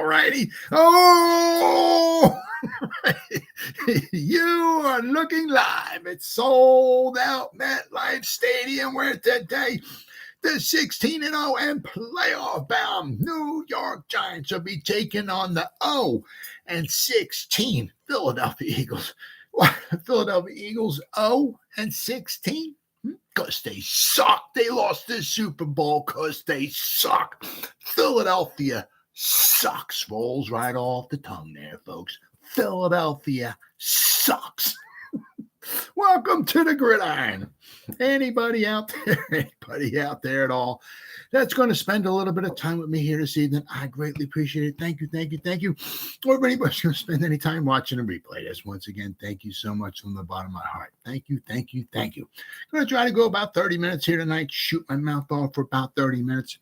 righty. Oh, you are looking live. It's sold out MetLife Stadium where today the 16-0 and playoff-bound New York Giants will be taking on the 0-16 Philadelphia Eagles. What? Philadelphia Eagles 0-16? Because they suck. They lost the Super Bowl because they suck. Philadelphia sucks. Rolls right off the tongue there, folks. Philadelphia sucks. Welcome to the Gridiron. Anybody out there at all that's going to spend a little bit of time with me here this evening, I greatly appreciate it. Thank you. Or if anybody's going to spend any time watching a replay, this once again, thank you so much from the bottom of my heart. Thank you. I'm going to try to go about 30 minutes here tonight, shoot my mouth off for about 30 minutes.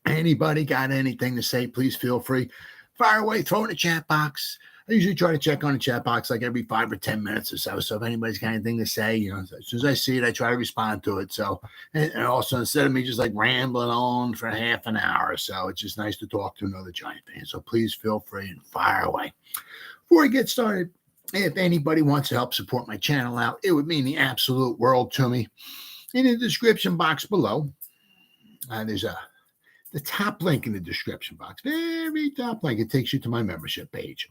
Anybody got anything to say, please feel free. Fire away, throw in the chat box. I usually try to check on the chat box like every 5 or 10 minutes or so. So if anybody's got anything to say, as soon as I see it, I try to respond to it. So, and also instead of me just like rambling on for half an hour or so, it's just nice to talk to another Giant fan. So please feel free and fire away. Before I get started, if anybody wants to help support my channel out, it would mean the absolute world to me. In the description box below, there's the top link in the description box, very top link. It takes you to my membership page.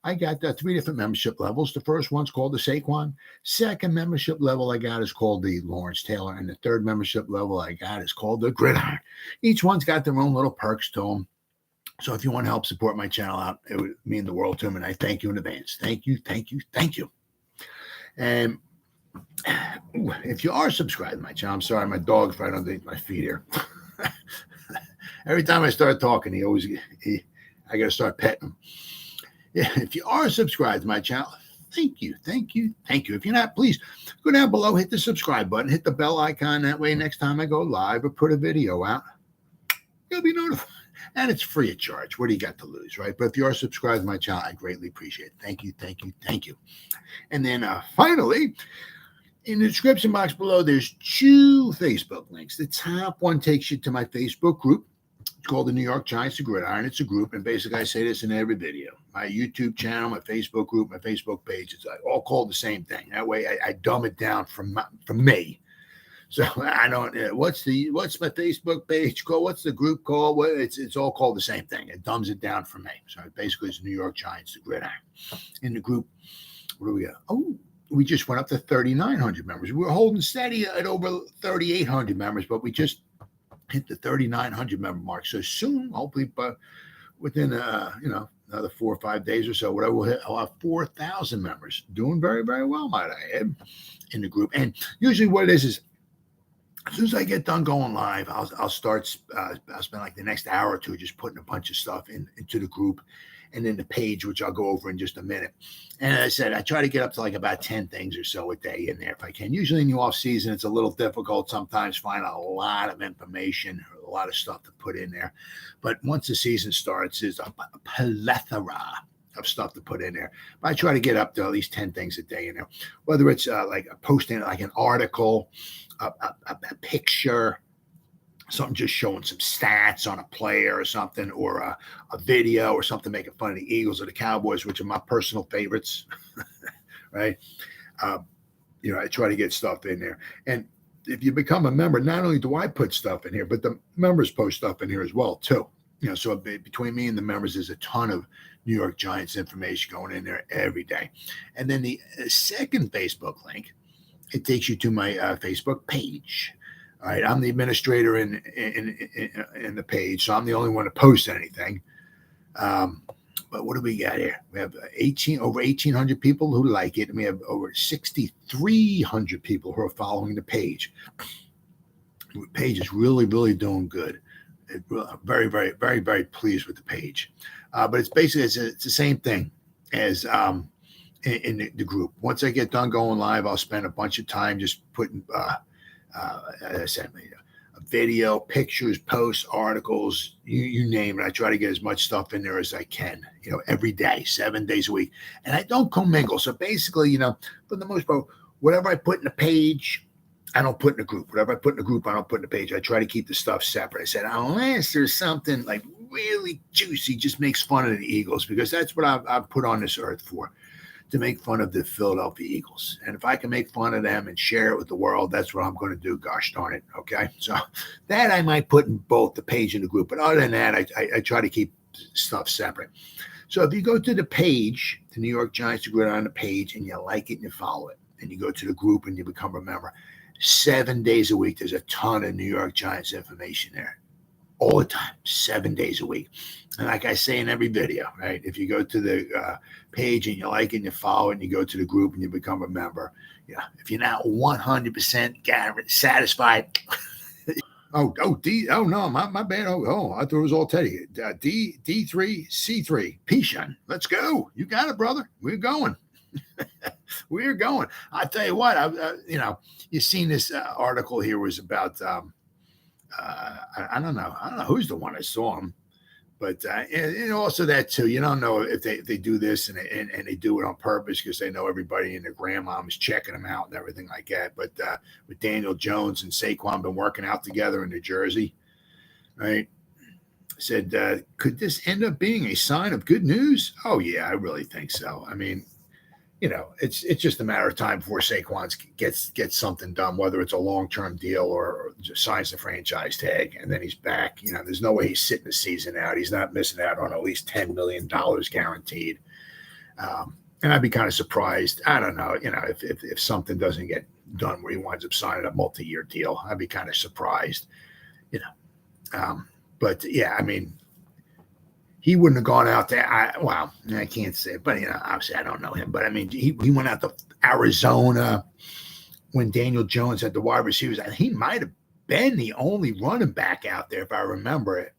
I got 3 different membership levels. The first one's called the Saquon. Second membership level I got is called the Lawrence Taylor. And the third membership level I got is called the Gridiron. Each one's got their own little perks to them. So if you want to help support my channel out, it would mean the world to me. And I thank you in advance. Thank you. And if you are subscribed to my channel, I'm sorry, my dog's right underneath my feet here. Every time I start talking, I got to start petting him. Yeah, if you are subscribed to my channel, thank you. If you're not, please go down below, hit the subscribe button, hit the bell icon. That way, next time I go live or put a video out, you'll be notified. And it's free of charge. What do you got to lose, right? But if you are subscribed to my channel, I greatly appreciate it. Thank you. And then finally, in the description box below, there's 2 Facebook links. The top one takes you to my Facebook group. It's called the New York Giants, the Gridiron. It's a group, and basically I say this in every video. My YouTube channel, my Facebook group, my Facebook page, it's all called the same thing. That way I dumb it down from me. So I don't, what's my Facebook page called? What's the group called? Well, it's all called the same thing. It dumbs it down for me. So basically it's the New York Giants, the Gridiron. In the group, what do we got? Oh, we just went up to 3,900 members. We were holding steady at over 3,800 members, but we just hit the 3,900 member mark. So soon, hopefully, but within another 4 or 5 days or so, whatever, I'll have 4,000 members. Doing very, very well, might I add, in the group. And usually, what it is as soon as I get done going live, I'll start. I'll spend like the next hour or two just putting a bunch of stuff into the group, and then the page, which I'll go over in just a minute. And as I said, I try to get up to like about 10 things or so a day in there if I can. Usually in the off season, it's a little difficult sometimes, find a lot of information, a lot of stuff to put in there. But once the season starts, there's a plethora of stuff to put in there. But I try to get up to at least 10 things a day in there, whether it's like posting like an article, a picture, something just showing some stats on a player or something, or a video or something making fun of the Eagles or the Cowboys, which are my personal favorites, right? I try to get stuff in there. And if you become a member, not only do I put stuff in here, but the members post stuff in here as well, too. So between me and the members, there's a ton of New York Giants information going in there every day. And then the second Facebook link, it takes you to my Facebook page. All right, I'm the administrator in the page, so I'm the only one to post anything. But what do we got here? We have over 1,800 people who like it, and we have over 6,300 people who are following the page. The page is really, really doing good. I'm very, very, very, very pleased with the page. But it's basically it's the same thing as in the group. Once I get done going live, I'll spend a bunch of time just putting. As I said, a video, pictures, posts, articles, you name it. I try to get as much stuff in there as I can, every day, 7 days a week. And I don't commingle. So basically, for the most part, whatever I put in the page, I don't put in the group. Whatever I put in the group, I don't put in the page. I try to keep the stuff separate. I said, unless there's something like really juicy, just makes fun of the Eagles, because that's what I've put on this earth for, to make fun of the Philadelphia Eagles. And if I can make fun of them and share it with the world, that's what I'm going to do. Gosh darn it. Okay. So that I might put in both the page and the group. But other than that, I try to keep stuff separate. So if you go to the page, the New York Giants, you go on the page and you like it and you follow it, and you go to the group and you become a member, 7 days a week, there's a ton of New York Giants information there. All the time, 7 days a week. And like I say in every video, right, if you go to the page and you like it and you follow it and you go to the group and you become a member, yeah, if you're not 100% satisfied, no, my bad. Oh, I thought it was all Teddy. D3C3, Pishan, let's go. You got it, brother. We're going. We're going. I tell you what, you've seen this article here was about. I don't know who's the one I saw him, but and also that too. You don't know if they do this and they do it on purpose because they know everybody and their grandmom is checking them out and everything like that. But with Daniel Jones and Saquon been working out together in New Jersey, right? Said, could this end up being a sign of good news? Oh yeah, I really think so. I mean, it's just a matter of time before Saquon gets something done, whether it's a long-term deal or just signs the franchise tag, and then he's back. There's no way he's sitting the season out. He's not missing out on at least $10 million guaranteed. And I'd be kind of surprised. I don't know, if something doesn't get done where he winds up signing a multi-year deal, I'd be kind of surprised, But yeah, I mean, he wouldn't have gone out there. I can't say it, but obviously I don't know him. But I mean, he went out to Arizona when Daniel Jones had the wide receivers, and he might have been the only running back out there, if I remember it.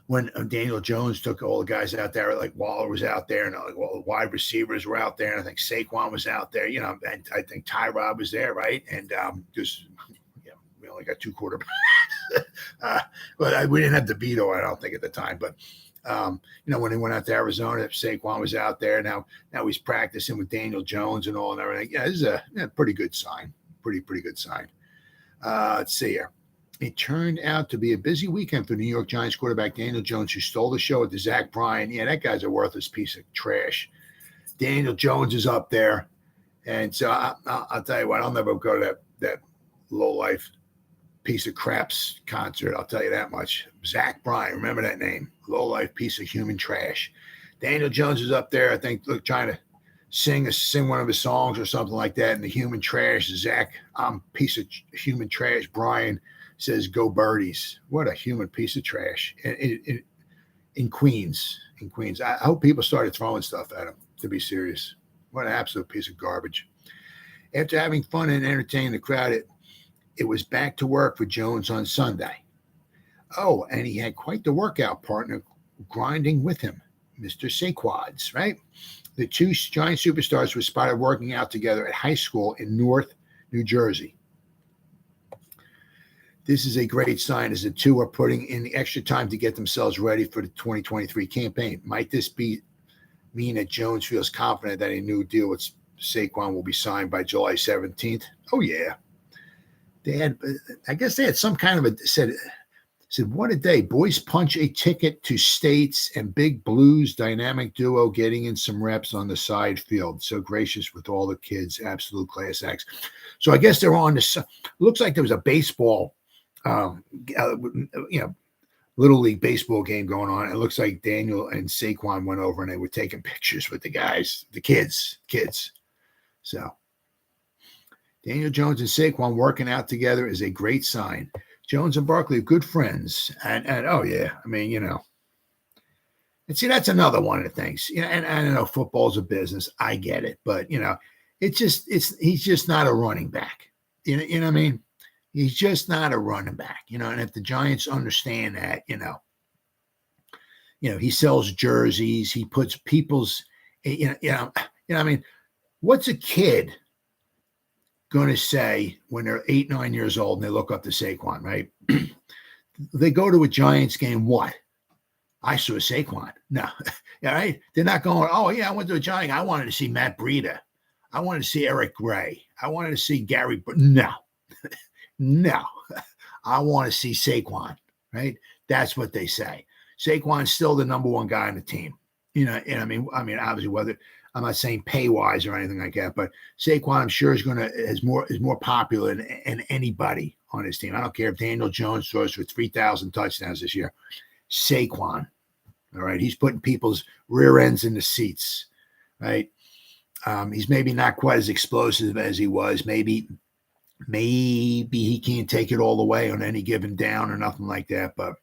When Daniel Jones took all the guys out there, like Waller was out there, and all the wide receivers were out there, and I think Saquon was out there, and I think Tyrod was there, right? And we only got two quarterbacks. But we didn't have DeVito, I don't think, at the time. But when he went out to Arizona, Saquon was out there. Now he's practicing with Daniel Jones and all and everything. Yeah, this is a pretty good sign. Pretty good sign. Let's see here. It turned out to be a busy weekend for New York Giants quarterback Daniel Jones, who stole the show at the Zach Bryan. Yeah, that guy's a worthless piece of trash. Daniel Jones is up there, and so I'll tell you what, I'll never go to that low life piece of craps concert. I'll tell you that much. Zach Bryan, remember that name? Low life piece of human trash. Daniel Jones is up there, I think, trying to sing one of his songs or something like that. And the human trash, Zach, piece of human trash. Bryan says, "Go Birdies." What a human piece of trash. In Queens. I hope people started throwing stuff at him, to be serious. What an absolute piece of garbage. After having fun and entertaining the crowd, it was back to work for Jones on Sunday. Oh, and he had quite the workout partner grinding with him, Mr. Saquads, right? The two Giant superstars were spotted working out together at high school in North New Jersey. This is a great sign as the two are putting in the extra time to get themselves ready for the 2023 campaign. Might this mean that Jones feels confident that a new deal with Saquon will be signed by July 17th? Oh, yeah. I guess they had some kind of said, what a day. Boys punch a ticket to states and Big Blues dynamic duo getting in some reps on the side field. So gracious with all the kids, absolute class acts. So I guess they're on the, looks like there was a baseball, Little League baseball game going on. It looks like Daniel and Saquon went over and they were taking pictures with the guys, the kids. So Daniel Jones and Saquon working out together is a great sign. Jones and Barkley are good friends. And oh, yeah, I mean, and see, that's another one of the things. And I know football's a business. I get it. But, he's just not a running back. You know what I mean? He's just not a running back, and if the Giants understand that, he sells jerseys, he puts people's, I mean, what's a kid going to say when they're 8, 9 years old and they look up to Saquon, right? They go to a Giants game. What? I saw Saquon. No, right? They're not going, oh yeah, I went to a Giant. I wanted to see Matt Breida. I wanted to see Eric Gray. I wanted to see Gary. No, I want to see Saquon, right? That's what they say. Saquon's still the number one guy on the team. And I mean, obviously, whether I'm not saying pay wise or anything like that, but Saquon, I'm sure, is more popular than anybody on his team. I don't care if Daniel Jones throws for 3,000 touchdowns this year. Saquon, all right, he's putting people's rear ends in the seats, right? He's maybe not quite as explosive as he was. Maybe he can't take it all the way on any given down or nothing like that. But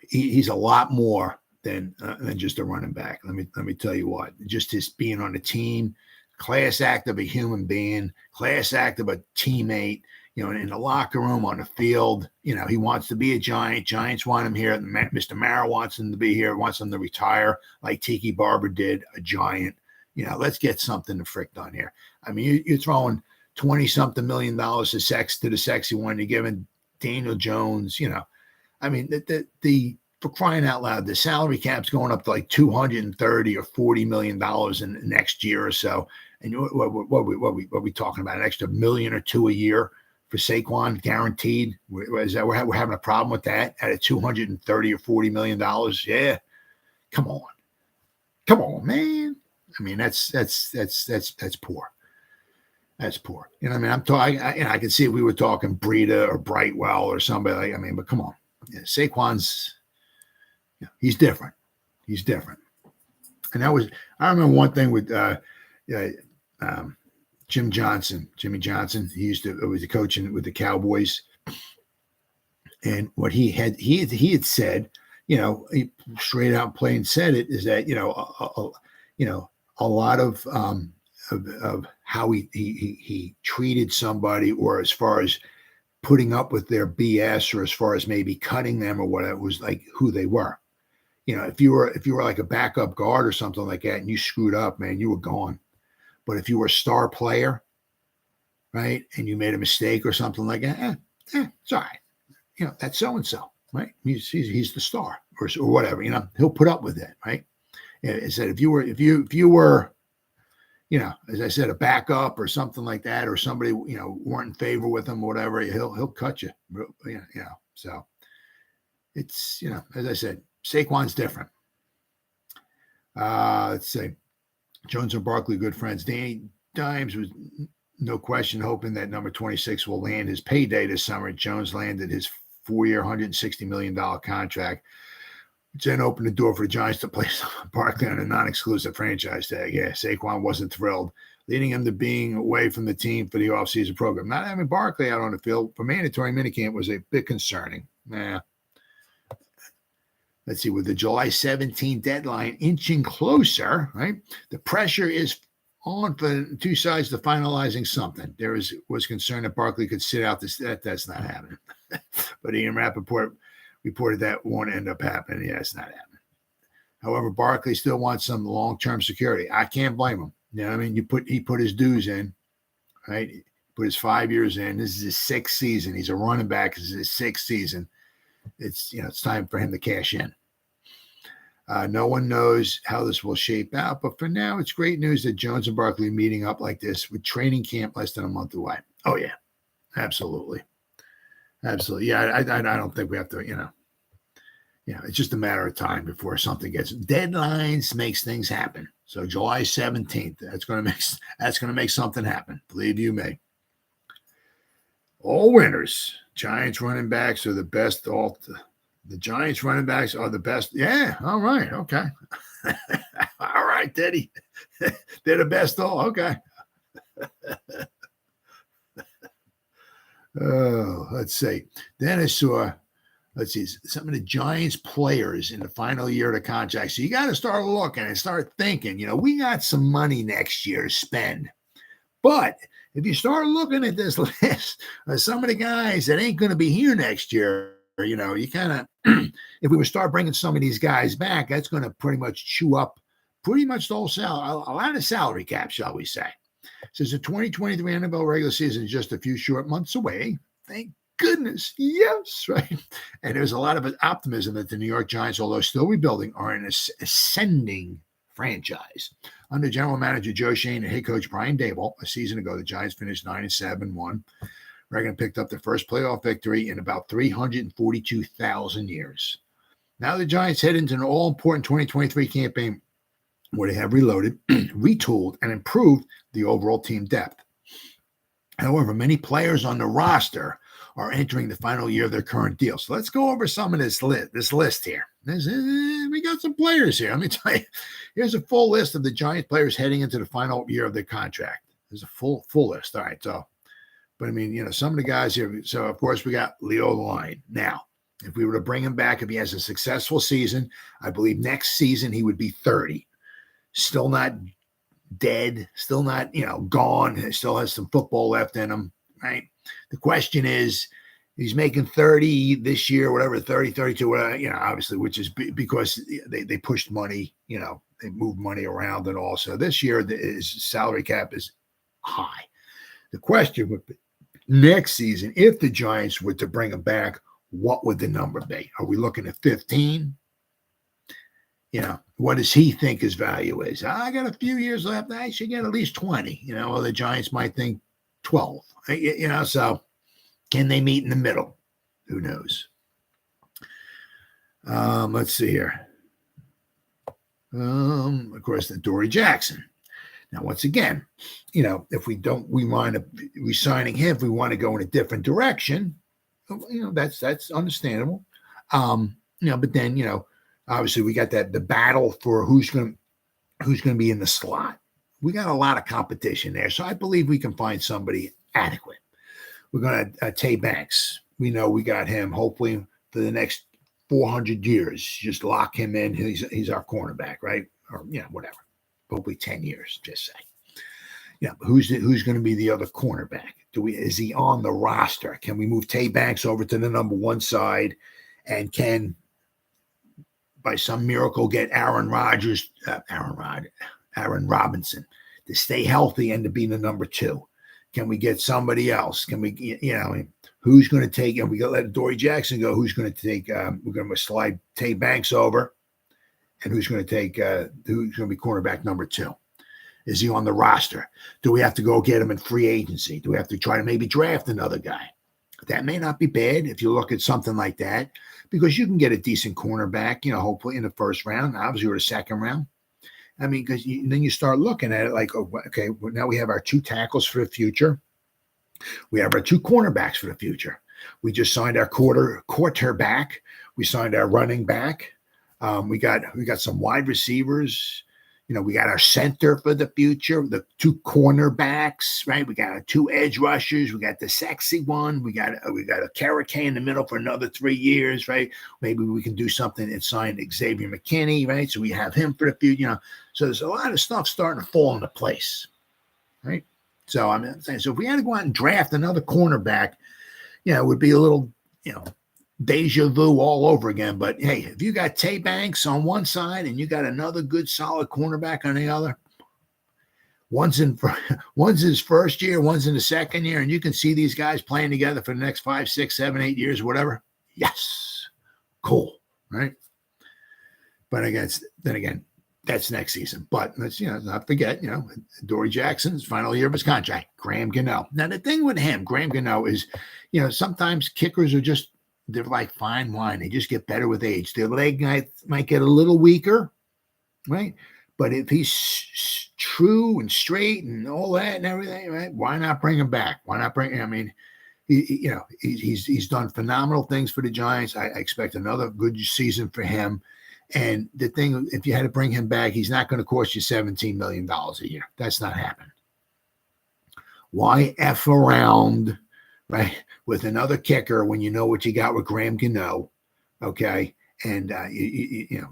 he's a lot more than just a running back. Let me tell you what. Just his being on the team, class act of a human being, class act of a teammate. In the locker room, on the field, he wants to be a Giant. Giants want him here. Mr. Mara wants him to be here. Wants him to retire like Tiki Barber did, a Giant. Let's get something to frick on here. I mean, you're throwing $20-something million to the sexy one. You're giving Daniel Jones. I mean, the for crying out loud, the salary cap's going up to like $230 or $40 million in the next year or so. And what we talking about? An extra $1 million or $2 million a year for Saquon, guaranteed? Is that we're having a problem with that at a $230 or $40 million? Yeah, come on, man. I mean, that's poor. That's poor. I mean, I'm talking. I can see if we were talking Breida or Brightwell or somebody. But come on, Saquon's. He's different. He's different. And I remember one thing with Jimmy Johnson. He was the coaching with the Cowboys, and what he had said, he straight out plain said it, is that a lot of how he treated somebody, or as far as putting up with their BS, or as far as maybe cutting them or whatever, was like who they were. If you were like a backup guard or something like that, and you screwed up, man, you were gone. But if you were a star player, right, and you made a mistake or something like that, it's all right. That's so and so, right? He's the star, or whatever. He'll put up with it, right? I said if you were, as I said, a backup or something like that, or somebody weren't in favor with him or whatever, he'll cut you. So it's as I said, Saquon's different. Let's see. Jones and Barkley, good friends. Danny Dimes was no question hoping that number 26 will land his payday this summer. Jones landed his 4-year, $160 million contract, which then opened the door for the Giants to place Barkley on a non-exclusive franchise tag. Yeah, Saquon wasn't thrilled, leading him to being away from the team for the offseason program. Not having Barkley out on the field for mandatory minicamp was a bit concerning. Let's see, with the July 17 deadline inching closer, right? The pressure is on for the two sides to finalizing something. There was concern that Barkley could sit out this. That's not happening. But Ian Rappaport reported that won't end up happening. Yeah, it's not happening. However, Barkley still wants some long-term security. I can't blame him. He put his dues in, right? He put his 5 years in. This is his 6th season. He's a running back. This is his 6th season. It's time for him to cash in. No one knows how this will shape out, but for now, it's great news that Jones and Barkley are meeting up like this with training camp less than a month away. Oh yeah, absolutely. Yeah, I don't think we have to. It's just a matter of time before something gets. Deadlines makes things happen. So July 17th, that's going to make something happen. Believe you me. All winners. Giants running backs are the best. The Giants running backs are the best. Yeah. All right. Okay. All right, Teddy. They're the best. All okay. Oh, let's see. Then I saw, some of the Giants players in the final year of the contract. So you got to start looking and start thinking, we got some money next year to spend. But if you start looking at this list of some of the guys that ain't going to be here next year, you kind of, if we would start bringing some of these guys back, that's going to pretty much chew up pretty much the whole salary, a lot of salary cap, shall we say. Since the 2023 NFL regular season is just a few short months away, thank goodness, yes, right? And there's a lot of optimism that the New York Giants, although still rebuilding, are an ascending franchise. Under general manager Joe Schoen and head coach Brian Daboll, a season ago, the Giants finished 9-7-1. Ragland picked up their first playoff victory in about 342,000 years. Now the Giants head into an all-important 2023 campaign where they have reloaded, retooled, and improved the overall team depth. However, many players on the roster are entering the final year of their current deal. So let's go over some of this list here. We got some players here. Let me tell you, here's a full list of the Giants players heading into the final year of their contract. There's a full list. All right, so, but I mean, some of the guys here. So, of course, we got Leo Line. Now, if we were to bring him back, if he has a successful season, I believe next season he would be 30. Still not dead, still not, gone, still has some football left in him, right? The question is, he's making 30 this year, whatever, 30, 32, whatever, obviously, which is because they pushed money, they moved money around and all. So this year, his salary cap is high. The question would be, next season, if the Giants were to bring him back, what would the number be? Are we looking at 15? What does he think his value is? I got a few years left. I should get at least 20, or the Giants might think 12, so can they meet in the middle? Who knows? Let's see here. Of course, the Adoree Jackson. Now, once again, if we wind up re-signing him, if we want to go in a different direction, that's understandable. But then, obviously, we got the battle for who's going to be in the slot. We got a lot of competition there, so I believe we can find somebody adequate. We're going to Tay Banks. We know we got him. Hopefully, for the next 400 years, just lock him in. He's our cornerback, right? Or whatever. Hopefully, 10 years. Just say. Who's going to be the other cornerback? Is he on the roster? Can we move Tay Banks over to the number one side, and can, by some miracle, get Aaron Robinson to stay healthy and to be the number two? Can we get somebody else? Can we, who's going to take, and we got to let Adoree Jackson go. Who's going to take, we're going to slide Tay Banks over, and who's going to take, who's going to be cornerback number two? Is he on the roster? Do we have to go get him in free agency? Do we have to try to maybe draft another guy? That may not be bad if you look at something like that, because you can get a decent cornerback, hopefully in the first round, obviously, or the second round. I mean, because then you start looking at it like, okay, well, now we have our two tackles for the future. We have our two cornerbacks for the future. We just signed our quarterback. We signed our running back. We got some wide receivers. We got our center for the future, the two cornerbacks, right? We got our two edge rushers. We got the sexy one. We got a Carrick in the middle for another 3 years, right? Maybe we can do something and sign Xavier McKinney, right? So we have him for the future, So there's a lot of stuff starting to fall into place, right? So I'm saying, so if we had to go out and draft another cornerback, it would be a little, deja vu all over again. But hey, if you got Tay Banks on one side and you got another good solid cornerback on the other, one's his first year, one's in the second year, and you can see these guys playing together for the next 5, 6, 7, 8 years, whatever. Yes, cool, right? But then again, that's next season. But let's not forget, Adoree Jackson's final year of his contract. Graham Gano. Now the thing with him, Graham Gano, is sometimes kickers are just, they're like fine wine. They just get better with age. Their leg might get a little weaker, right? But if he's true and straight and all that and everything, right? Why not bring him back? Why not bring? I mean, he's done phenomenal things for the Giants. I expect another good season for him. And the thing, if you had to bring him back, he's not going to cost you $17 million a year. That's not happening. Why F around, right, with another kicker when you know what you got with Graham Gano, okay? And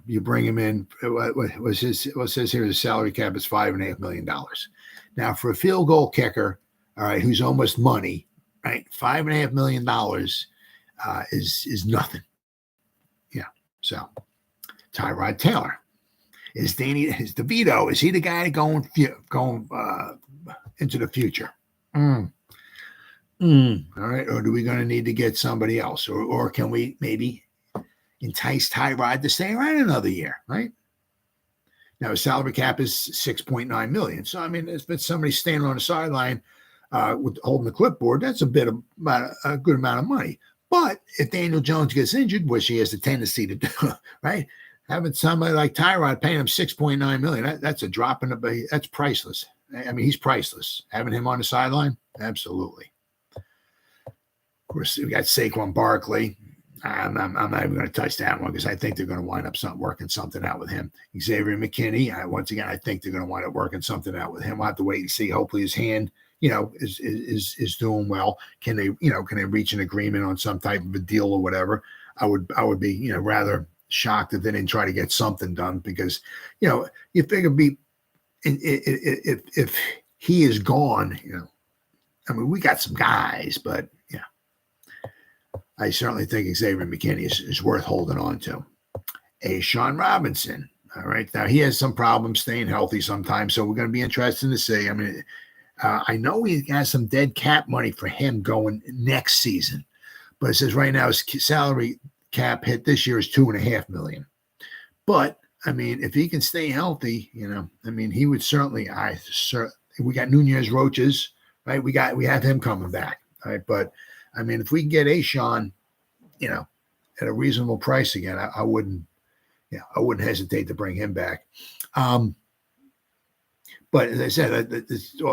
you bring him in. What says here? The salary cap is $5.5 million. Now for a field goal kicker, all right, who's almost money, right? $5.5 million is nothing. Yeah. So Tyrod Taylor is DeVito. Is he the guy going into the future? All right. Or do we going to need to get somebody else? Or can we maybe entice Tyrod to stay around another year, right? Now, his salary cap is $6.9 million. So, I mean, if it's somebody standing on the sideline with holding the clipboard, that's a good amount of money. But if Daniel Jones gets injured, which he has the tendency to do, right? Having somebody like Tyrod paying him $6.9 million, that's a drop in the, that's priceless. I mean, he's priceless. Having him on the sideline, absolutely. Of course, we got Saquon Barkley. I'm not even going to touch that one because I think they're going to wind up working something out with him. Xavier McKinney, once again, I think they're going to wind up working something out with him. We'll have to wait and see. Hopefully his hand, is doing well. Can they reach an agreement on some type of a deal or whatever? I would be, rather shocked if they didn't try to get something done because, you figure if he is gone, I mean, we got some guys, but I certainly think Xavier McKinney is worth holding on to. A'Shawn Robinson. All right. Now, he has some problems staying healthy sometimes, so we're going to be interested to see. I mean, I know he has some dead cap money for him going next season, but it says right now his salary cap hit this year is $2.5 million. But, I mean, if he can stay healthy, I mean, he would certainly we got Nunez Roaches, right? We have him coming back, right? But I mean, if we can get A'Shawn, at a reasonable price again, I wouldn't hesitate to bring him back. But as I said,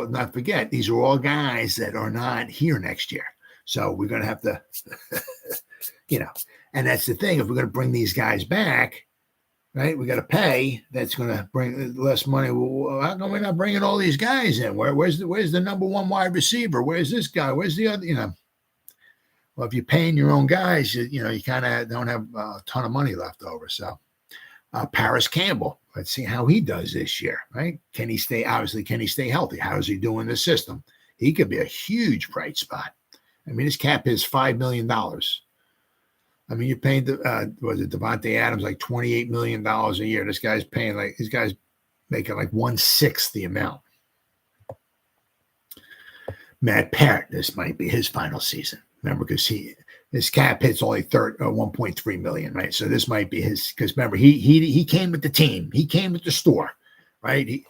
not forget, these are all guys that are not here next year. So we're going to have to, and that's the thing. If we're going to bring these guys back, right, we got to pay. That's going to bring less money. Well, how come we're not bringing all these guys in? Where's the number one wide receiver? Where's this guy? Where's the other, Well, if you're paying your own guys, you kind of don't have a ton of money left over. So Paris Campbell, let's see how he does this year, right? Can he stay healthy? How is he doing in the system? He could be a huge bright spot. I mean, his cap is $5 million. I mean, you're paying Devontae Adams like $28 million a year. This guy's making like 1/6 the amount. Matt Parrott, this might be his final season. Remember, because his cap hits only 1.3 million, right? So this might be his. Because remember, he came with the team. He came with the store, right?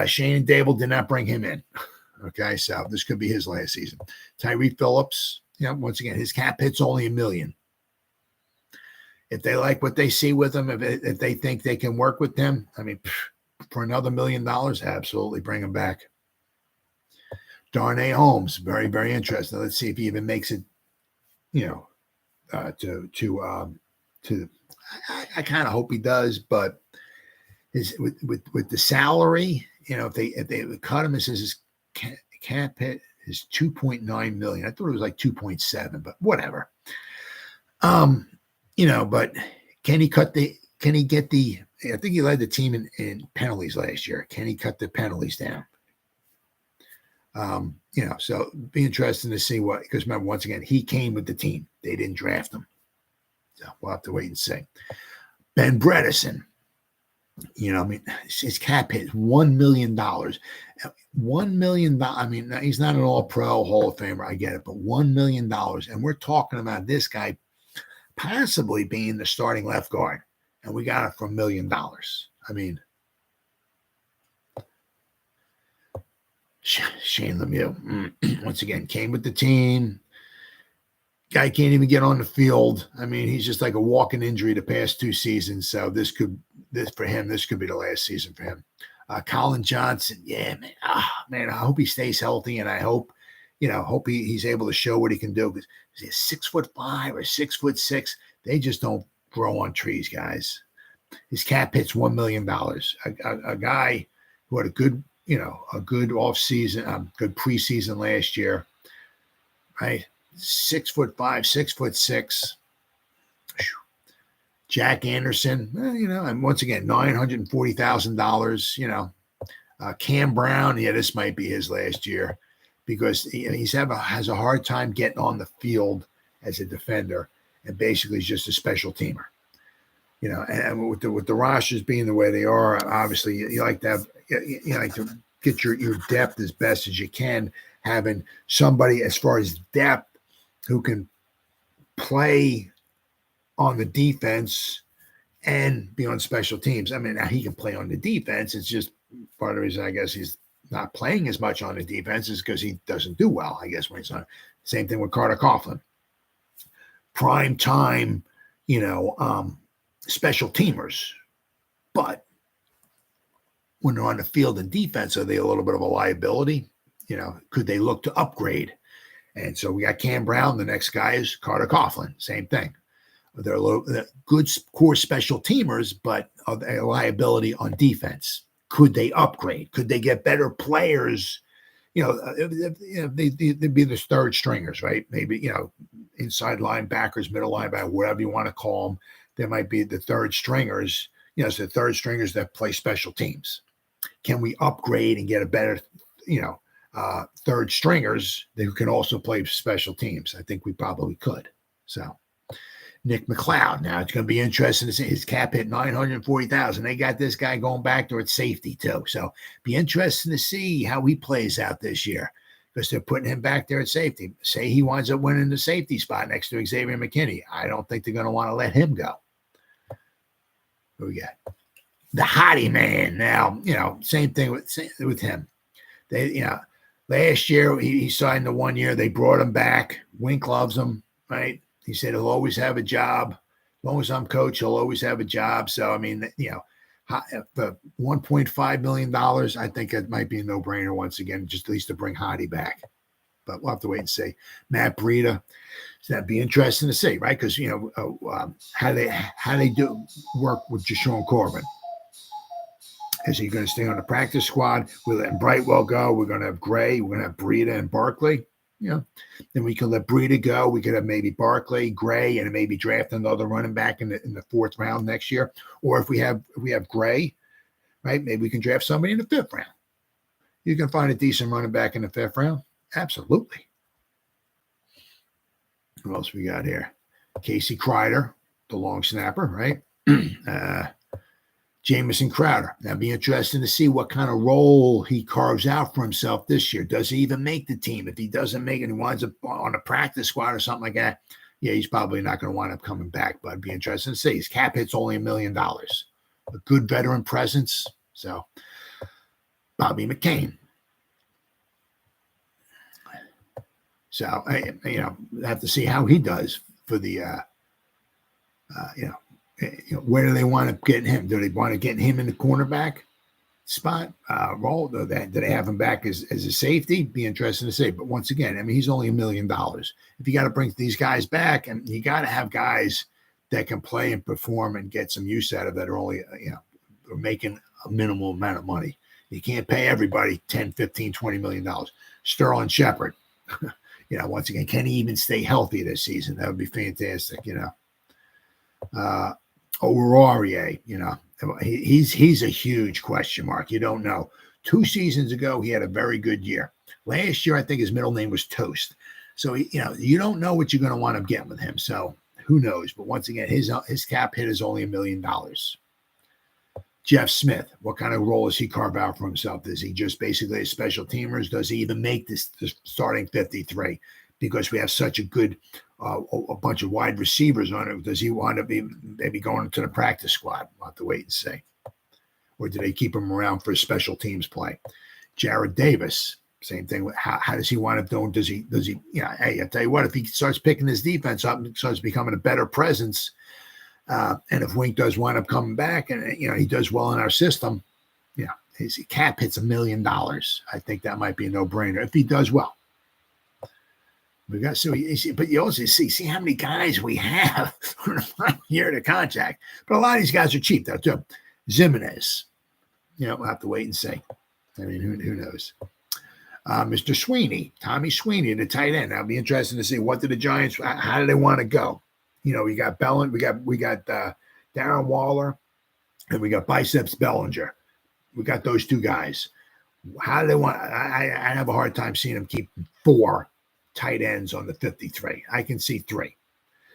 Shane and Dable did not bring him in. Okay, so this could be his last season. Tyree Phillips, once again, his cap hits only $1 million. If they like what they see with him, if they think they can work with them, I mean, for another $1 million, absolutely bring him back. Darnay Holmes, very, very interesting. Let's see if he even makes it, I kind of hope he does, but with the salary, if they would cut him, it says his cap hit is 2.9 million. I thought it was like 2.7, but whatever. But can he get the, I think he led the team in penalties last year. Can he cut the penalties down? So be interesting to see because remember, once again, he came with the team. They didn't draft him. So we'll have to wait and see. Ben Bredesen, his cap hit $1 million. $1 million. I mean, he's not an all-pro Hall of Famer. I get it, but $1 million. And we're talking about this guy possibly being the starting left guard. And we got it for $1 million. I mean, Shane Lemieux, once again, came with the team. Guy can't even get on the field. I mean, he's just like a walking injury the past 2 seasons. So this could be the last season for him. Colin Johnson, yeah, man. I hope he stays healthy, and I hope he's able to show what he can do. Because he's 6'5" or 6'6". They just don't grow on trees, guys. His cap hits $1 million. A guy who had a good off season, good preseason last year, right? 6'5", 6'6". Jack Anderson, and once again, $940,000. Cam Brown, this might be his last year because has a hard time getting on the field as a defender, and basically he's just a special teamer. And with the rosters being the way they are, obviously you like to have like to get your depth as best as you can, having somebody as far as depth who can play on the defense and be on special teams. I mean, now he can play on the defense. It's just part of the reason I guess he's not playing as much on the defense is because he doesn't do well, I guess, when he's on. Same thing with Carter Coughlin. prime time, special teamers. But when they're on the field in defense, are they a little bit of a liability? Could they look to upgrade? And so we got Cam Brown. The next guy is Carter Coughlin. Same thing. They're good core special teamers, but are they a liability on defense? Could they upgrade? Could they get better players? They'd be the third stringers, right? Maybe, inside linebackers, middle linebacker, whatever you want to call them. There might be the third stringers, so the third stringers that play special teams. Can we upgrade and get a better, third stringers who can also play special teams? I think we probably could. So Nick McLeod. Now it's going to be interesting to see his cap hit $940,000. They got this guy going back there at safety too. So be interesting to see how he plays out this year because they're putting him back there at safety. Say he winds up winning the safety spot next to Xavier McKinney. I don't think they're going to want to let him go. Who we got? The Hottie Man. Now, same thing with him. They, last year he signed the 1 year. They brought him back. Wink loves him, right? He said he'll always have a job. As long as I'm coach, he'll always have a job. So, the $1.5 million, I think it might be a no-brainer once again, just at least to bring Hottie back. But we'll have to wait and see. Matt Breida, so that'd be interesting to see, right? Because, how they do work with Jashawn Corbin. Is he going to stay on the practice squad? We're letting Brightwell go. We're going to have Gray. We're going to have Breida and Barkley. Then we could let Breida go. We could have maybe Barkley, Gray, and maybe draft another running back in the fourth round next year. Or if we have Gray, right? Maybe we can draft somebody in the fifth round. You can find a decent running back in the fifth round. Absolutely. Who else we got here? Casey Kreider, the long snapper, right? Jamison Crowder. That'd be interesting to see what kind of role he carves out for himself this year. Does he even make the team? If he doesn't make it, he winds up on a practice squad or something like that. Yeah, he's probably not going to wind up coming back, but it'd be interesting to see. His cap hit's only $1 million. A good veteran presence. So, Bobby McCain. So, have to see how he does for the, where do they want to get him? Do they want to get him in the cornerback spot role? Do they have him back as a safety? Be interesting to see. But once again, he's only $1 million. If you got to bring these guys back, and you got to have guys that can play and perform and get some use out of that are only, are making a minimal amount of money. You can't pay everybody $10, $15, $20 million. Sterling Shepard, once again, can he even stay healthy this season? That would be fantastic, O'Rourke, he's a huge question mark. You don't know. 2 seasons ago, he had a very good year. Last year, I think his middle name was Toast. So, you don't know what you're going to want to get with him. So who knows? But once again, his cap hit is only $1 million. Jeff Smith, what kind of role does he carve out for himself? Is he just basically a special teamer? Does he even make this starting 53? Because we have such a good a bunch of wide receivers on it. Does he want to be maybe going into the practice squad? We'll have to wait and see. Or do they keep him around for special teams play? Jared Davis, same thing. How does he want to do? Does he? Hey, I tell you what, if he starts picking his defense up and starts becoming a better presence, and if Wink does wind up coming back and he does well in our system, his cap hits $1 million. I think that might be a no-brainer if he does well. We got but you also see how many guys we have on a 5-year to contract. But a lot of these guys are cheap though too. Ximines, we'll have to wait and see. Who knows? Mr. Sweeney, Tommy Sweeney, the tight end. That'll be interesting to see what do the Giants. How do they want to go? We got Bellin, we got Darren Waller, and we got Biceps Bellinger. We got those 2 guys. How do they want? I have a hard time seeing them keep 4 tight ends on the 53. I can see 3.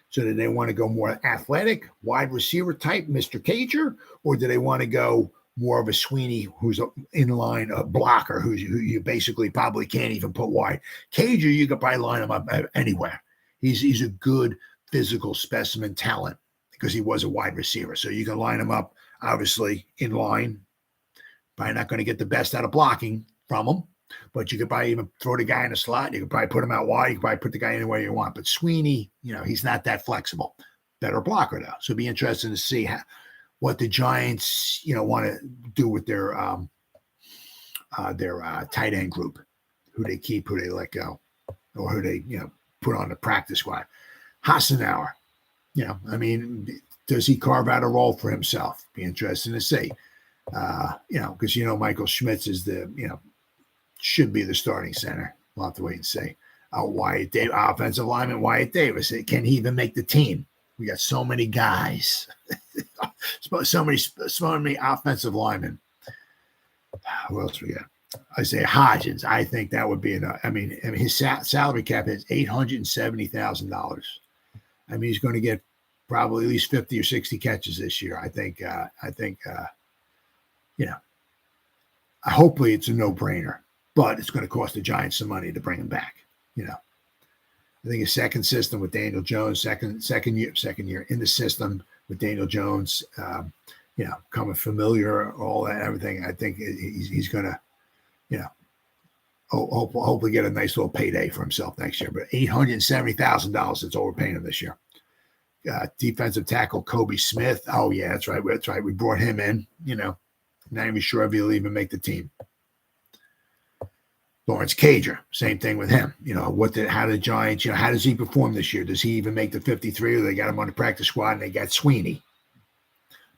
So do they want to go more athletic, wide receiver type, Mr. Cager, or do they want to go more of a Sweeney who's an inline blocker who you basically probably can't even put wide? Cager, you could probably line him up anywhere. He's a good physical specimen talent because he was a wide receiver. So you can line him up, obviously, in line. Probably not going to get the best out of blocking from him. But you could probably even throw the guy in the slot. You could probably put him out wide. You could probably put the guy anywhere you want. But Sweeney, he's not that flexible. Better blocker, though. So it'd be interesting to see what the Giants, want to do with their tight end group, who they keep, who they let go, or who they, put on the practice squad. Hassenauer, does he carve out a role for himself? Be interesting to see. Because, Michael Schmitz is should be the starting center. We'll have to wait and see. Wyatt Davis, offensive lineman Wyatt Davis. Can he even make the team? We got so many guys. so many offensive linemen. Who else we got? Isaiah Hodgins. I think that would be enough. His salary cap is $870,000. He's going to get probably at least 50 or 60 catches this year. I think. Hopefully it's a no-brainer, but it's going to cost the Giants some money to bring him back. I think a second system with Daniel Jones, second year in the system with Daniel Jones, coming familiar, all that, everything. I think he's going to, hopefully get a nice little payday for himself next year. But $870,000 is all we're paying him this year. Defensive tackle Kobe Smith. Oh yeah, that's right. We brought him in. Not even sure if he'll even make the team. Lawrence Cager, same thing with him. How the Giants, how does he perform this year? Does he even make the 53, or they got him on the practice squad and they got Sweeney?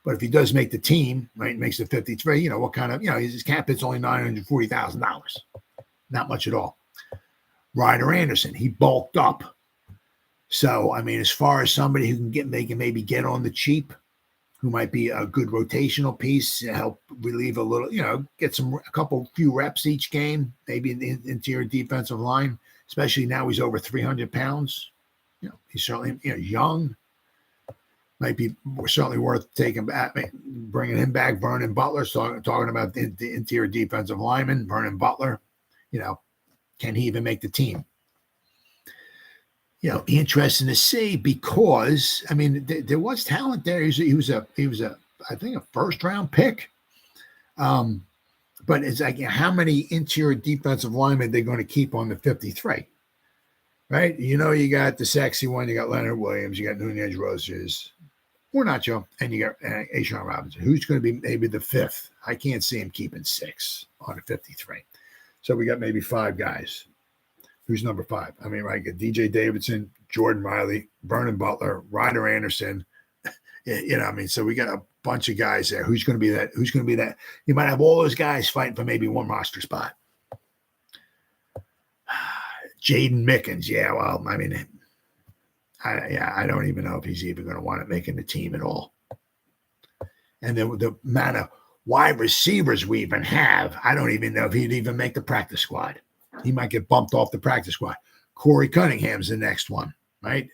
But if he does make the team, right, makes the 53, what kind of, his cap hit's only $940,000. Not much at all. Ryder Anderson, he bulked up. So, as far as somebody who they can maybe get on the cheap, who might be a good rotational piece to help relieve a little, get a few reps each game, maybe in the interior defensive line, especially now he's over 300 pounds. He's certainly, young. Might be certainly worth taking back, bringing him back. Vernon Butler, talking about the interior defensive lineman, Vernon Butler. Can he even make the team? Interesting to see, because there was talent there. He was a I think a first round pick. But it's like, how many interior defensive linemen they're going to keep on the 53, right? You got the sexy one. You got Leonard Williams. You got Nunez Roses, or Nacho, and you got Ashawn Robinson. Who's going to be maybe the fifth? I can't see him keeping 6 on the 53. So we got maybe 5 guys. Who's number 5? Right, DJ Davidson, Jordan Riley, Vernon Butler, Ryder Anderson. So we got a bunch of guys there. Who's going to be that? You might have all those guys fighting for maybe one roster spot. Jaden Mickens. Yeah, well, I don't even know if he's even going to want it making the team at all. And then the amount of wide receivers we even have, I don't even know if he'd even make the practice squad. He might get bumped off the practice squad. Corey Cunningham's the next one, right?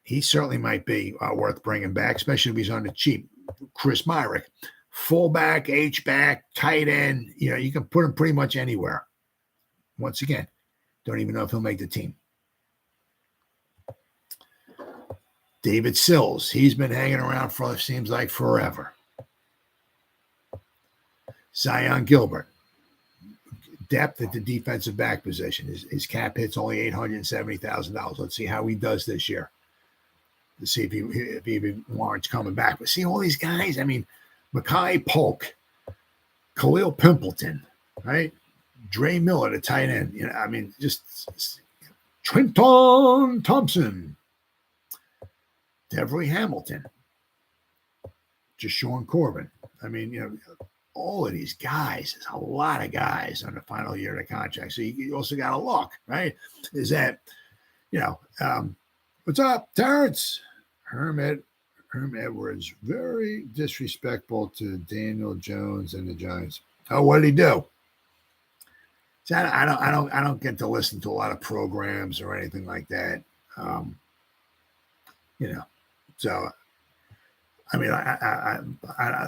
He certainly might be worth bringing back, especially if he's on the cheap. Chris Myrick, fullback, H-back, tight end. You can put him pretty much anywhere. Once again, don't even know if he'll make the team. David Sills, he's been hanging around for, it seems like, forever. Zion Gilbert. Depth at the defensive back position. His cap hit's only $870,000. Let's see how he does this year. Let's see if he even warrants coming back. But see all these guys. Makai Polk, Khalil Pimpleton, right? Dre Miller, the tight end. Just Trenton Thompson, Devery Hamilton, Jashawn Corbin. All of these guys, there's a lot of guys on the final year of the contract. So you also got to look, right? Is that, what's up, Terrence? Herm Edwards, very disrespectful to Daniel Jones and the Giants. Oh, what did he do? So I don't get to listen to a lot of programs or anything like that. So. I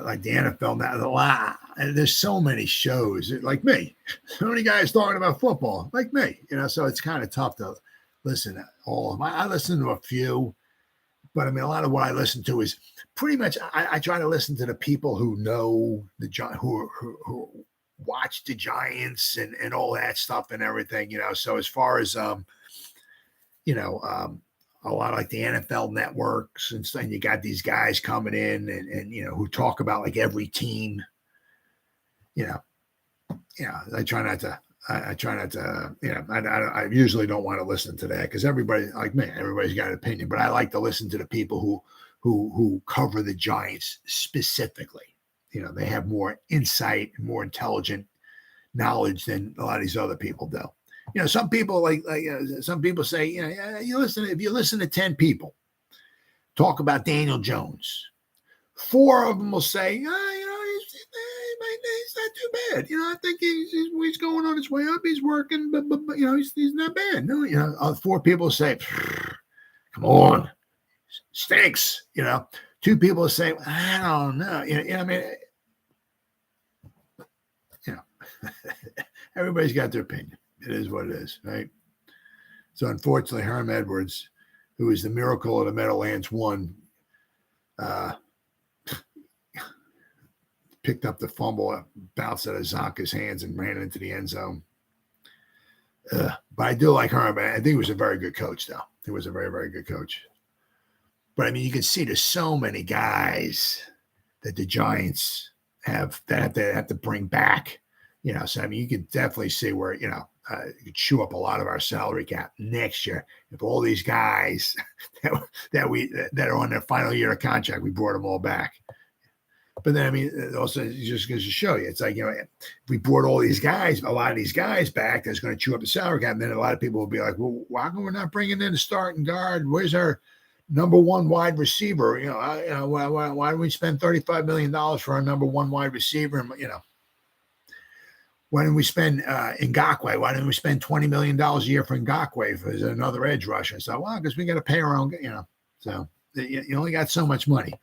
like the NFL now. There's so many shows like me. So many guys talking about football like me. So it's kind of tough to listen to all of them. I listen to a few, but a lot of what I listen to is pretty much. I try to listen to the people who know who watch the Giants and all that stuff and everything, So as far as, a lot of like the NFL networks and you got these guys coming in and who talk about like every team, I try not to, I usually don't want to listen to that because everybody's got an opinion, but I like to listen to the people who cover the Giants specifically. They have more insight and more intelligent knowledge than a lot of these other people do. Some people some people say, if you listen to 10 people talk about Daniel Jones, 4 of them will say, he's not too bad. I think he's going on his way up. He's working, but he's not bad. No, 4 people say, come on, stinks. 2 people say, I don't know. Everybody's got their opinion. It is what it is, right? So unfortunately, Herm Edwards, who is the miracle of the Meadowlands 1, picked up the fumble, bounced out of Zonka's hands, and ran into the end zone. But I do like Herm. I think he was a very good coach, though. He was a very, very good coach. But, you can see there's so many guys that the Giants have to bring back. So, you can definitely see where, you could chew up a lot of our salary cap next year if all these guys that are on their final year of contract, we brought them all back. But then, also it just goes to show you, it's like, if we brought all these guys, a lot of these guys back, that's going to chew up the salary cap. And then a lot of people will be like, well, why come we're not bringing in a starting guard? Where's our number 1 wide receiver? Why do we spend $35 million for our number 1 wide receiver? And, why didn't we spend Ngakoue? Why didn't we spend $20 million a year for Ngakoue as another edge rusher? So, because we got to pay our own, So you only got so much money.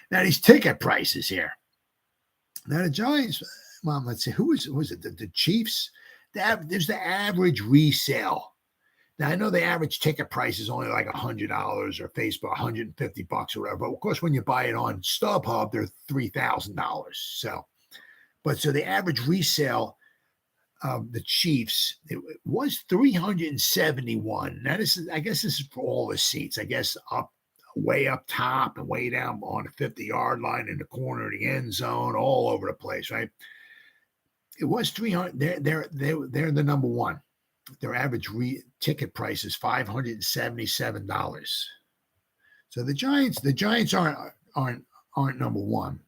Now these ticket prices here. Now the Giants, let's see, who was it? The Chiefs. There's the average resale. Now I know the average ticket price is only like $100 or Facebook $150 or whatever. But of course, when you buy it on StubHub, they're $3,000. So the average resale of the Chiefs, it was $371. Now I guess this is for all the seats. I guess way up top and way down on the 50-yard line in the corner of the end zone, all over the place, right? It was 300. They're the number 1. Their average ticket price is $577. So the Giants aren't number 1.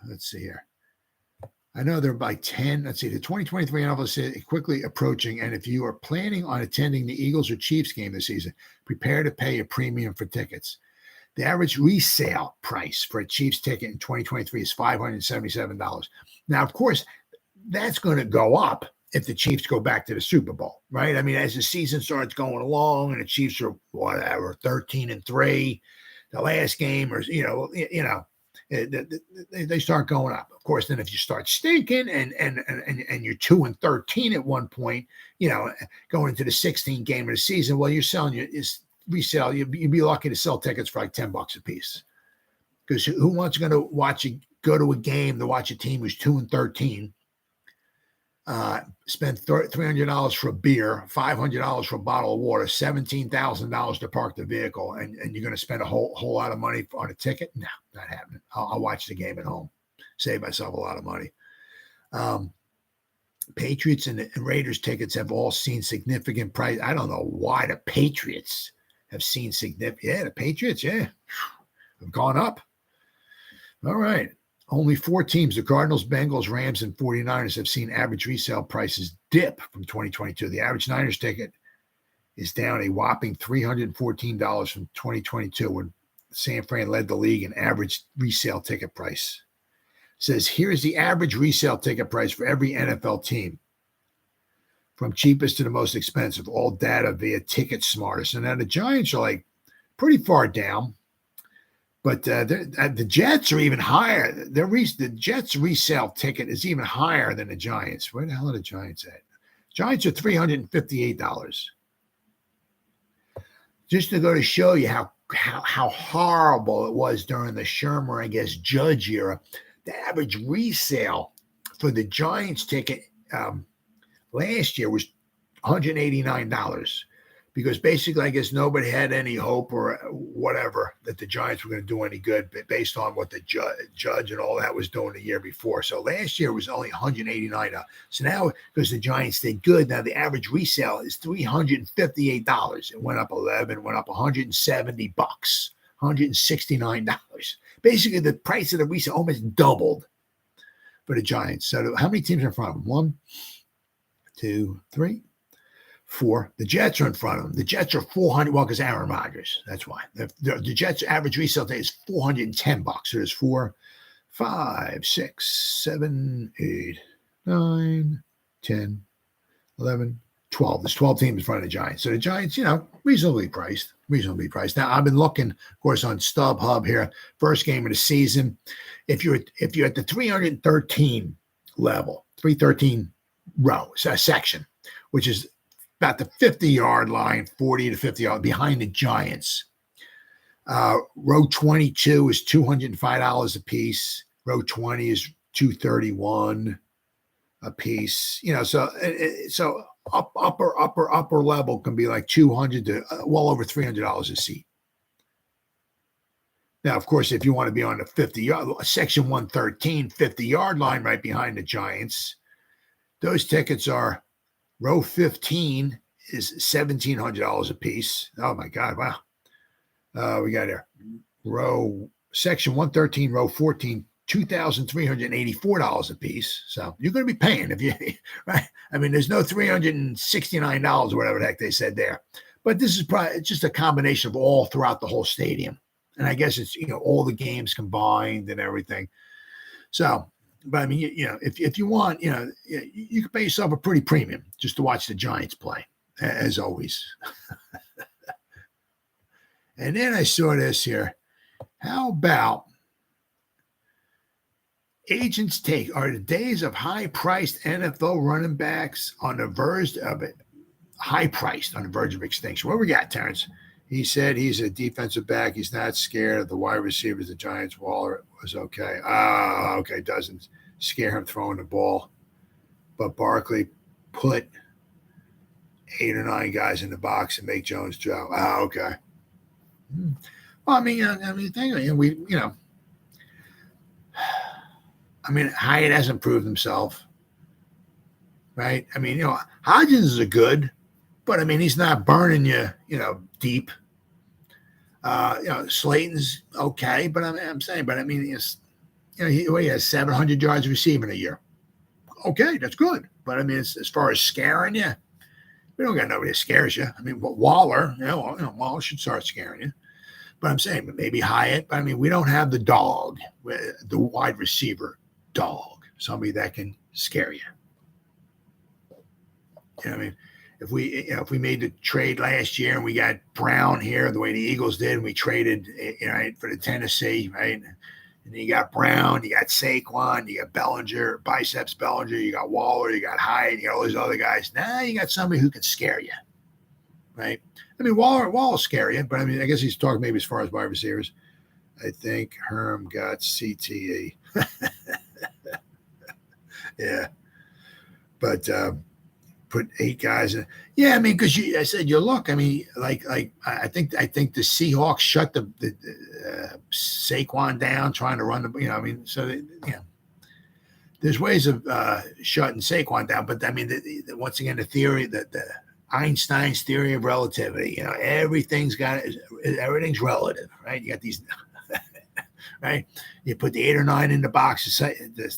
Let's see here. I know they're by 10. Let's see. The 2023 NFL is quickly approaching, and if you are planning on attending the Eagles or Chiefs game this season, prepare to pay a premium for tickets. The average resale price for a Chiefs ticket in 2023 is $577. Now, of course, that's going to go up if the Chiefs go back to the Super Bowl, right? As the season starts going along and the Chiefs are 13-3, the last game, or they start going up. Of course, then if you start stinking and you're 2-13 at one point, going into the 16th game of the season, well, you're selling resale. You'd be lucky to sell tickets for like $10 a piece. Because who wants to go to a game to watch a team who's 2-13, spend $300 for a beer, $500 for a bottle of water, $17,000 to park the vehicle, and you're going to spend a whole lot of money on a ticket? No, not happening. I'll watch the game at home, save myself a lot of money. Patriots and Raiders tickets have all seen significant price. I don't know why the Patriots have seen significant. Yeah, the Patriots, have gone up. All right. Only 4 teams, the Cardinals, Bengals, Rams, and 49ers, have seen average resale prices dip from 2022. The average Niners ticket is down a whopping $314 from 2022, when San Fran led the league in average resale ticket price. It says, here's the average resale ticket price for every NFL team, from cheapest to the most expensive, all data via Ticket Smarter. So now the Giants are like pretty far down. But the Jets are even higher. The Jets resale ticket is even higher than the Giants. Where the hell are the Giants at? Giants are $358. Just to go to show you how horrible it was during the Shermer, Judge era. The average resale for the Giants ticket last year was $189 because basically I guess nobody had any hope or whatever that the Giants were going to do any good based on what the judge and all that was doing the year before. So last year was only $189. So now because the Giants did good, now the average resale is $358. It went up 11, went up $170, $169. Basically the price of the resale almost doubled for the Giants. So how many teams are in front of them? 1, 2, 3, 4. The Jets are in front of them. The Jets are 400. Well, because Aaron Rodgers. That's why. The Jets' average resale today is $410. So there's 4, 5, 6, 7, 8, 9, 10, 11, 12. There's 12 teams in front of the Giants. So the Giants, reasonably priced. Now, I've been looking, of course, on StubHub here. First game of the season. If you're at the 313 level, 313 row, section, which is about the 50-yard line, 40 to 50 yard behind the Giants. Row 22 is $205 a piece. Row 20 is $231 a piece. So upper level can be like $200 to well over $300 a seat. Now, of course, if you want to be on the 50-yard section 113, 50-yard line right behind the Giants, those tickets are row 15 is $1,700 a piece. Oh my God! Wow. We got here section 113, row 14, $2,384 a piece. So you're going to be paying if you right. I mean, there's no $369 or whatever the heck they said there. But this is probably just a combination of all throughout the whole stadium, and I guess it's all the games combined and everything. So. But I mean, if you want, you can pay yourself a pretty premium just to watch the Giants play, as always. And then I saw this here. How about agents are the days of high-priced NFL running backs on the verge of it? High-priced on the verge of extinction. What we got, Terrence? He said he's a defensive back. He's not scared of the wide receivers. The Giants' Waller was okay. Okay. Doesn't scare him throwing the ball. But Barkley put 8 or 9 guys in the box and make Jones throw. Okay. Well, I mean, Hyatt hasn't proved himself, right? I mean, Hodgins is a good, but I mean, he's not burning you, deep. Slayton's okay, but I'm saying, but I mean, he has 700 yards receiving a year. Okay, that's good. But I mean, as far as scaring you, we don't got nobody that scares you. I mean, Waller, Waller should start scaring you. But I'm saying, maybe Hyatt. But I mean, we don't have the dog, the wide receiver dog, somebody that can scare you. You know what I mean? If we made the trade last year and we got Brown here the way the Eagles did, and we traded for the Tennessee, right? And you got Brown, you got Saquon, you got Bellinger, Biceps Bellinger, you got Waller, you got Hyatt, you got all these other guys. Now you got somebody who can scare you, right? I mean, Waller will scare you, but I mean, I guess he's talking maybe as far as wide receivers. I think Herm got CTE. Yeah, but put 8 guys in. Yeah, I mean, because I said you look. I mean, like I think the Seahawks shut the Saquon down trying to run the. I mean, so there's ways of shutting Saquon down, but I mean, once again, the theory that the Einstein's theory of relativity. Everything's relative, right? You got these. Right, you put the 8 or 9 in the box to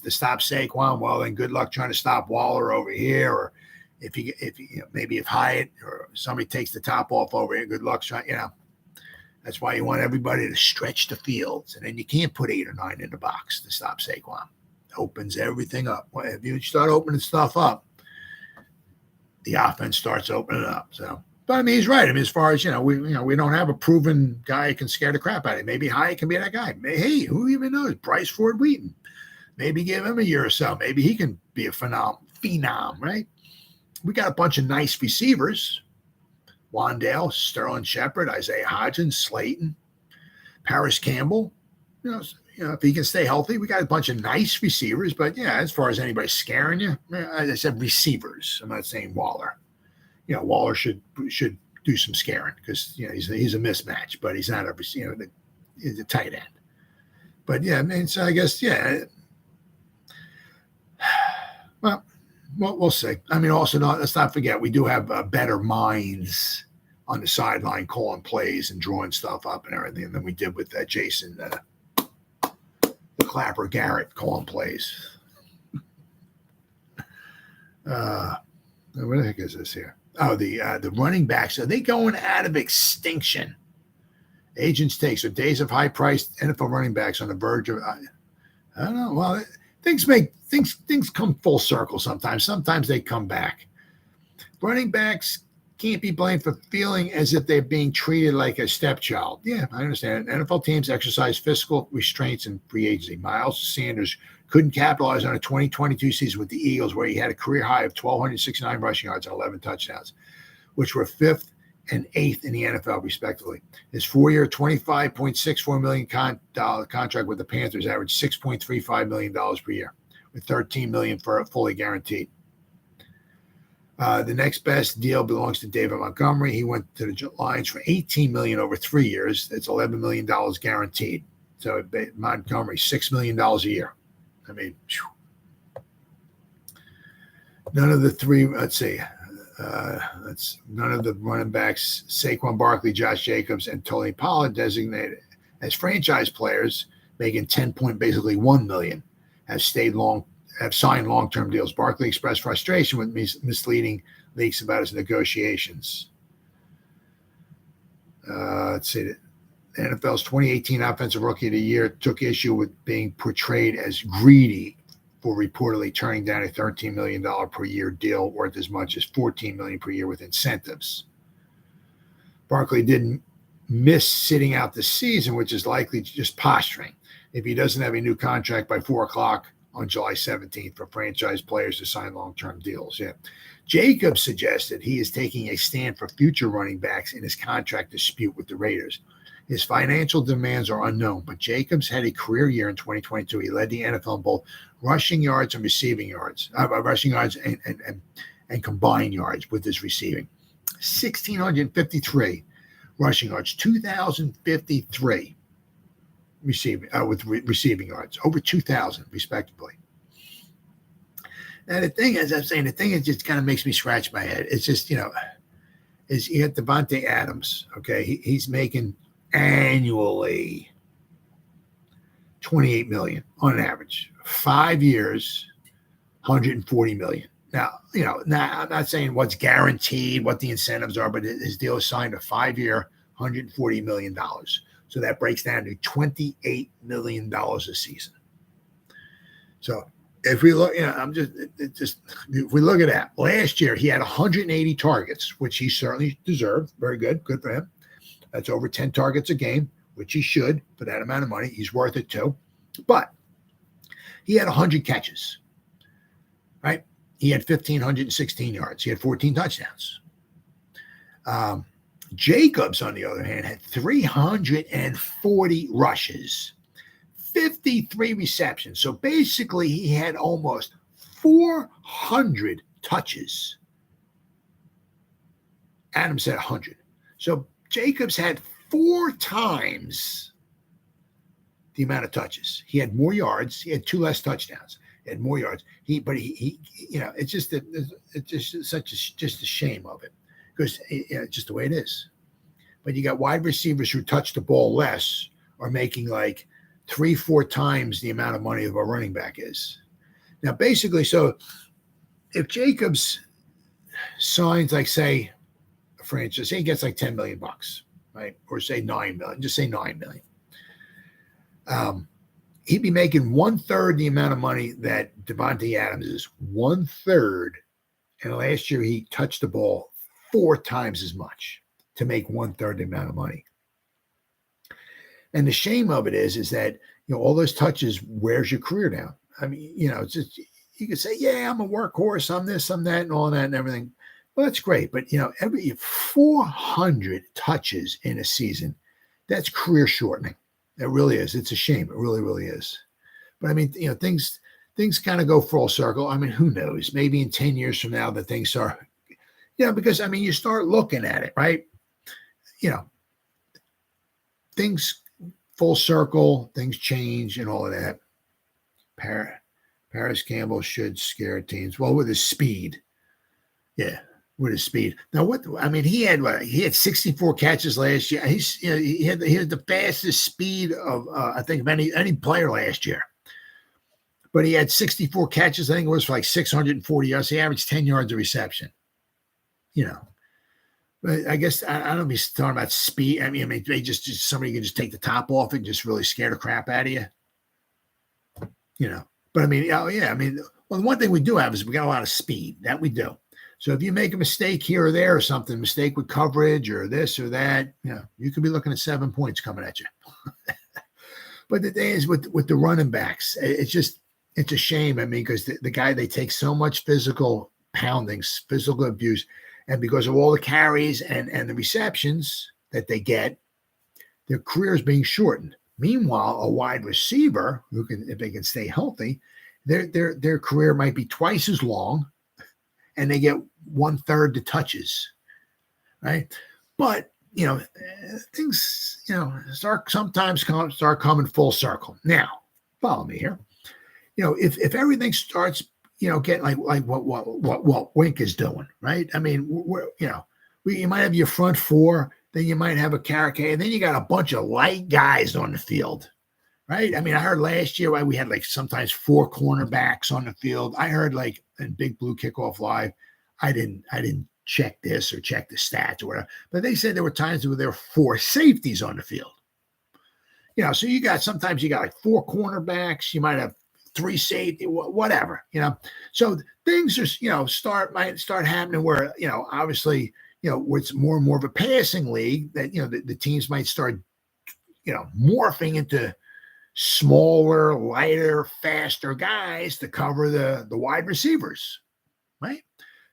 stop Saquon. Well, then good luck trying to stop Waller over here, or if Hyatt or somebody takes the top off over here, good luck trying. That's why you want everybody to stretch the fields, and then you can't put 8 or 9 in the box to stop Saquon. It opens everything up. Well, if you start opening stuff up, the offense starts opening up. So. But I mean, he's right. I mean, as far as we don't have a proven guy who can scare the crap out of him. Maybe Hyatt can be that guy. Hey, who even knows? Bryce Ford Wheaton. Maybe give him a year or so. Maybe he can be a phenom, right? We got a bunch of nice receivers: Wandale, Sterling Shepard, Isaiah Hodgins, Slayton, Paris Campbell. if he can stay healthy, we got a bunch of nice receivers. But yeah, as far as anybody scaring you, as I said, receivers. I'm not saying Waller. Waller should do some scaring because he's a mismatch, but he's not he's a tight end. But yeah, so I guess Well, we'll see. Also, let's not forget we do have better minds on the sideline calling plays and drawing stuff up and everything than we did with Jason, the Clapper Garrett calling plays. Where the heck is this here? Oh, the running backs. Are they going out of extinction? Agents take so days of high-priced NFL running backs on the verge of. I don't know. Well, things come full circle sometimes. Sometimes they come back. Running backs can't be blamed for feeling as if they're being treated like a stepchild. Yeah, I understand. NFL teams exercise fiscal restraints in free agency. Miles Sanders couldn't capitalize on a 2022 season with the Eagles, where he had a career high of 1,269 rushing yards and 11 touchdowns, which were 5th and 8th in the NFL, respectively. His 4-year, $25.64 million contract with the Panthers averaged $6.35 million per year, with $13 million for fully guaranteed. The next best deal belongs to David Montgomery. He went to the Lions for $18 million over 3 years. That's $11 million guaranteed. So Montgomery, $6 million a year. None of the three. Let's see. None of the running backs, Saquon Barkley, Josh Jacobs, and Tony Pollard, designated as franchise players, making basically $1 million, have signed long-term deals. Barkley expressed frustration with misleading leaks about his negotiations. Let's see. The NFL's 2018 Offensive Rookie of the Year took issue with being portrayed as greedy for reportedly turning down a $13 million per year deal worth as much as $14 million per year with incentives. Barkley didn't miss sitting out the season, which is likely just posturing if he doesn't have a new contract by 4 o'clock on July 17th for franchise players to sign long-term deals. Yeah. Jacobs suggested he is taking a stand for future running backs in his contract dispute with the Raiders. His financial demands are unknown, but Jacobs had a career year in 2022. He led the NFL in both rushing yards and receiving yards, rushing yards and combined yards with his receiving. 1,653 rushing yards, 2,053 receiving yards, over 2,000 respectively. Now the thing is, just kind of makes me scratch my head. It's just, is you have Davante Adams. Okay, he's making annually $28 million on average, 5 years, $140 million. Now, I'm not saying what's guaranteed, what the incentives are, but his deal is signed a 5-year, $140 million. So that breaks down to $28 million a season. So if we look, if we look at that, last year he had 180 targets, which he certainly deserved. Very good for him. That's over 10 targets a game, which he should for that amount of money. He's worth it too. But he had 100 catches, right? He had 1,516 yards. He had 14 touchdowns. Jacobs, on the other hand, had 340 rushes, 53 receptions. So basically, he had almost 400 touches. Adams had 100. So Jacobs had 4 times the amount of touches. He had more yards. He had 2 less touchdowns. He had more yards. It's just a shame of it, because it's just the way it is. But you got wide receivers who touch the ball less are making like 3-4 times the amount of money of a running back is. Now, basically, so if Jacobs signs, like, say, a franchise, say he gets like $10 million, right? Or say $9 million, just say $9 million. He'd be making 1/3 the amount of money that Davante Adams is. 1/3. And last year he touched the ball 4 times as much to make 1/3 the amount of money. And the shame of it is that, all those touches wears your career down. I mean, it's just, you could say, yeah, I'm a workhorse, I'm this, I'm that, and all that and everything. Well, that's great. But, every 400 touches in a season, that's career shortening. It really is. It's a shame. It really, really is. But I mean, things kind of go full circle. I mean, who knows? Maybe in 10 years from now, the things are, because I mean, you start looking at it, right? Things full circle, things change, and all of that. Paris Campbell should scare teams. Well, with his speed, with his speed. Now, he had 64 catches last year. He had the fastest speed of I think of any player last year. But he had 64 catches. I think it was for like 640 yards. He averaged 10 yards a reception. But I guess I don't know if he's talking about speed. I mean, they just somebody can just take the top off and just really scare the crap out of you. But I mean, well, the one thing we do have is we got a lot of speed. That we do. So if you make a mistake here or there or something, mistake with coverage or this or that, you could be looking at 7 points coming at you. But the thing is with the running backs, it's a shame. I mean, because the guy, they take so much physical poundings, physical abuse, and because of all the carries and the receptions that they get, their career is being shortened. Meanwhile, a wide receiver who can, if they can stay healthy, their career might be twice as long, and they get 1/3 the touches, right? But things start coming full circle. Now, follow me here. If everything starts getting like what Wink is doing, right? I mean, you might have your front four, then you might have a Carrick, and then you got a bunch of light guys on the field, right? I mean, I heard last year we had like sometimes 4 cornerbacks on the field. I heard like in Big Blue Kickoff Live, I didn't check this or check the stats or whatever, but they said there were times where there were 4 safeties on the field. So sometimes you got like 4 cornerbacks, you might have 3 safety, whatever, So things just, might start happening where, obviously, where it's more and more of a passing league that, the teams might start, morphing into smaller, lighter, faster guys to cover the wide receivers, right?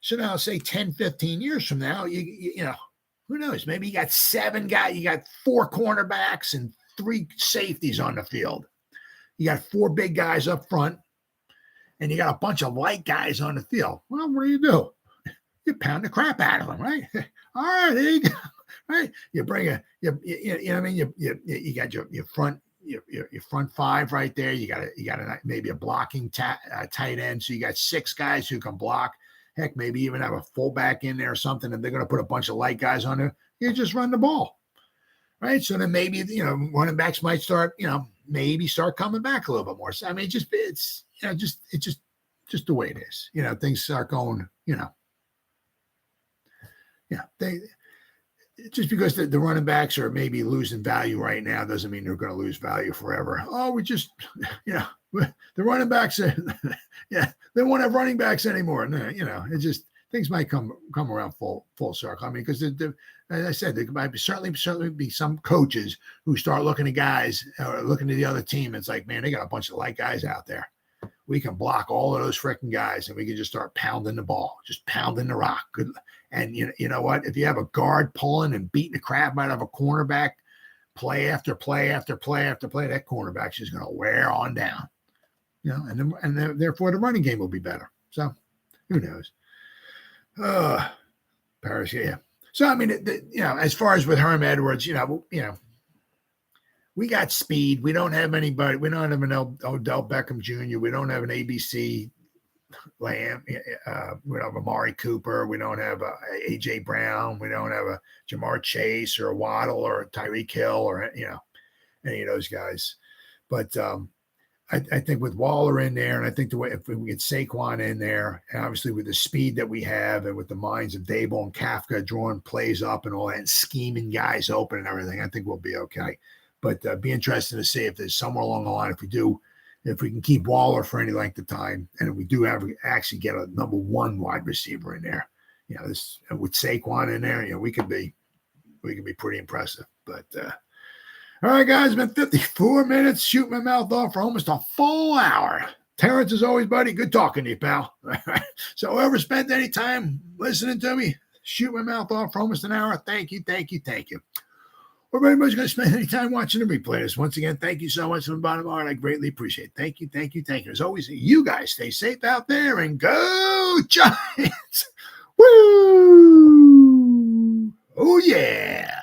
So now say 10, 15 years from now, who knows? Maybe you got 7 guys, you got 4 cornerbacks and 3 safeties on the field. You got 4 big guys up front, and you got a bunch of light guys on the field. Well, what do? You pound the crap out of them, right? All right, there you go. Right? You bring you got your front 5 right there. You got maybe a blocking tight end. So you got 6 guys who can block. Heck, maybe even have a fullback in there or something, and they're going to put a bunch of light guys on there. You just run the ball, right? So then maybe running backs might start maybe start coming back a little bit more. So I mean, it's just the way it is. Things start going. They just because the running backs are maybe losing value right now doesn't mean they're going to lose value forever. Oh, we just the running backs are they won't have running backs anymore. No, it just things might come around full circle. I mean, because as I said, there might certainly be some coaches who start looking at guys or looking at the other team. It's like, man, they got a bunch of light guys out there. We can block all of those freaking guys, and we can just start pounding the ball, just pounding the rock. Good. And you know what? If you have a guard pulling and beating the crap out of a cornerback, play after play after play after play, that cornerback's just going to wear on down. And therefore the running game will be better. So who knows? Paris, yeah. So I mean, as far as with Herm Edwards, we got speed. We don't have anybody. We don't have an Odell Beckham Jr. We don't have an ABC Lamb. We don't have Amari Cooper. We don't have A.J. Brown. We don't have a Jamar Chase or a Waddle or a Tyreek Hill or any of those guys. But I think with Waller in there, and I think if we get Saquon in there, and obviously with the speed that we have, and with the minds of Dable and Kafka drawing plays up and all that, and scheming guys open and everything, I think we'll be okay. But be interesting to see if there's somewhere along the line, if we can keep Waller for any length of time, and if we do actually get a number 1 wide receiver in there, this with Saquon in there, we can be pretty impressive. But all right, guys, it's been 54 minutes. Shoot my mouth off for almost a full hour. Terrence, as always, buddy, good talking to you, pal. So whoever spent any time listening to me, shoot my mouth off for almost an hour, thank you. or very much going to spend any time watching the replay. This once again, thank you so much from the bottom of my heart. I greatly appreciate it. Thank you, thank you, thank you. As always, you guys stay safe out there and go Giants. Woo! Oh, yeah.